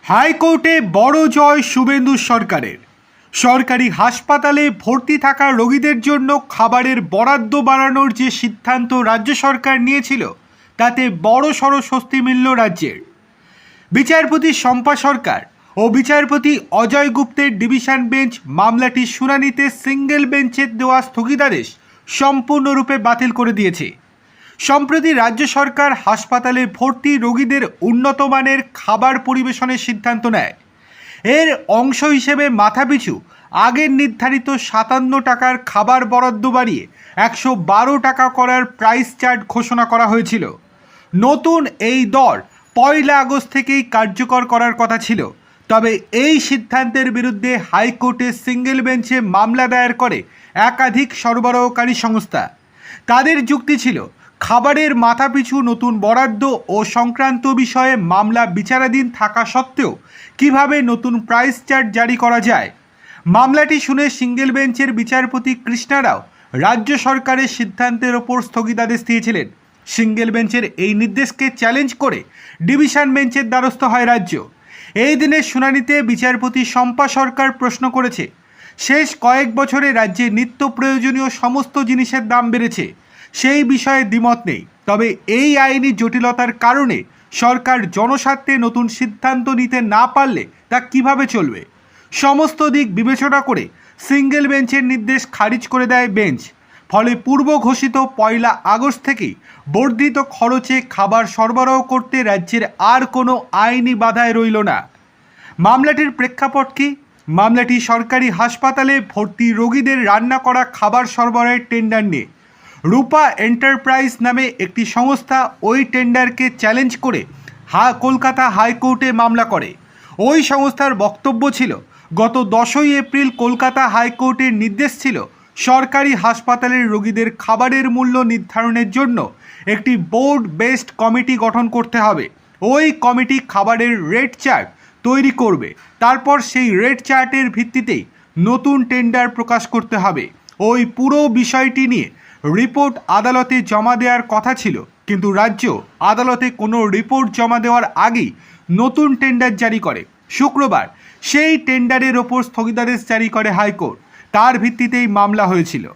হাইকোর্টে বড় জয় শুভেন্দু সরকারের। সরকারি হাসপাতালে ভর্তি থাকা রোগীদের জন্য খাবারের বরাদ্দ বাড়ানোর যে সিদ্ধান্ত রাজ্য সরকার নিয়েছিল তাতে বড়সড় স্বস্তি মিলল রাজ্যের। বিচারপতি শম্পা সরকার ও বিচারপতি অজয় গুপ্তের ডিভিশন বেঞ্চ মামলাটির শুনানিতে সিঙ্গেল বেঞ্চের দেওয়া স্থগিতাদেশ সম্পূর্ণরূপে বাতিল করে দিয়েছে। সম্প্রতি রাজ্য সরকার হাসপাতালে ভর্তি রোগীদের উন্নত মানের খাবার পরিবেশনের সিদ্ধান্ত নেয়। এর অংশ হিসেবে মাথাপিছু আগের নির্ধারিত 57 টাকার খাবার বরাদ্দ বাড়িয়ে 112 টাকা করার প্রাইস চার্ট ঘোষণা করা হয়েছিল। নতুন এই দর 1 আগস্ট থেকেই কার্যকর করার কথা ছিল। তবে এই সিদ্ধান্তের বিরুদ্ধে হাইকোর্টে সিঙ্গেল বেঞ্চে মামলা দায়ের করে একাধিক সরবরাহকারী সংস্থা। তাদের যুক্তি ছিল, খাবারের মাথাপিছু নতুন বরাদ্দ ও সংক্রান্ত বিষয়ে মামলা বিচারাধীন থাকা সত্ত্বেও কিভাবে নতুন প্রাইস চার্ট জারি করা যায়। মামলাটি শুনে সিঙ্গেল বেঞ্চের বিচারপতি কৃষ্ণা রাও রাজ্য সরকারের সিদ্ধান্তের ওপর স্থগিতাদেশ দিয়েছিলেন। সিঙ্গেল বেঞ্চের এই নির্দেশকে চ্যালেঞ্জ করে ডিভিশন বেঞ্চের দ্বারস্থ হয় রাজ্য। এই দিনের শুনানিতে বিচারপতি শম্পা সরকার প্রশ্ন করেছে, শেষ কয়েক বছরে রাজ্যে নিত্য প্রয়োজনীয় সমস্ত জিনিসের দাম বেড়েছে, সেই বিষয়ে দ্বিমত নেই। তবে এই আইনি জটিলতার কারণে সরকার জনস্বার্থে নতুন সিদ্ধান্ত নিতে না পারলে তা কিভাবে চলবে। সমস্ত দিক বিবেচনা করে সিঙ্গেল বেঞ্চের নির্দেশ খারিজ করে দেয় বেঞ্চ। ফলে পূর্ব ঘোষিত 1 আগস্ট থেকেই বর্ধিত খরচে খাবার সরবরাহ করতে রাজ্যের আর কোনো আইনি বাধায় রইল না। মামলাটির প্রেক্ষাপট কি? মামলাটি সরকারি হাসপাতালে ভর্তি রোগীদের রান্না করা খাবার সরবরাহের টেন্ডার নিয়ে। রূপা এন্টারপ্রাইজ নামে একটি সংস্থা ওই টেন্ডারকে চ্যালেঞ্জ করে কলকাতা হাইকোর্টে মামলা করে। ওই সংস্থার বক্তব্য ছিল, গত 10ই এপ্রিল কলকাতা হাইকোর্টের নির্দেশ ছিল সরকারি হাসপাতালের রোগীদের খাবারের মূল্য নির্ধারণের জন্য একটি বোর্ড বেসড কমিটি গঠন করতে হবে। ওই কমিটি খাবারের রেট চার্ট তৈরি করবে, তারপর সেই রেট চার্টের ভিত্তিতেই নতুন টেন্ডার প্রকাশ করতে হবে। ওই পুরো বিষয়টি নিয়ে রিপোর্ট আদালতে জমা দেওয়ার কথা ছিল, কিন্তু রাজ্য আদালতে কোনো রিপোর্ট জমা দেওয়ার আগেই নতুন টেন্ডার জারি করে। শুক্রবার সেই টেন্ডারের ওপর স্থগিতাদেশ জারি করে হাইকোর্ট। তার ভিত্তিতেই মামলা হয়েছিল।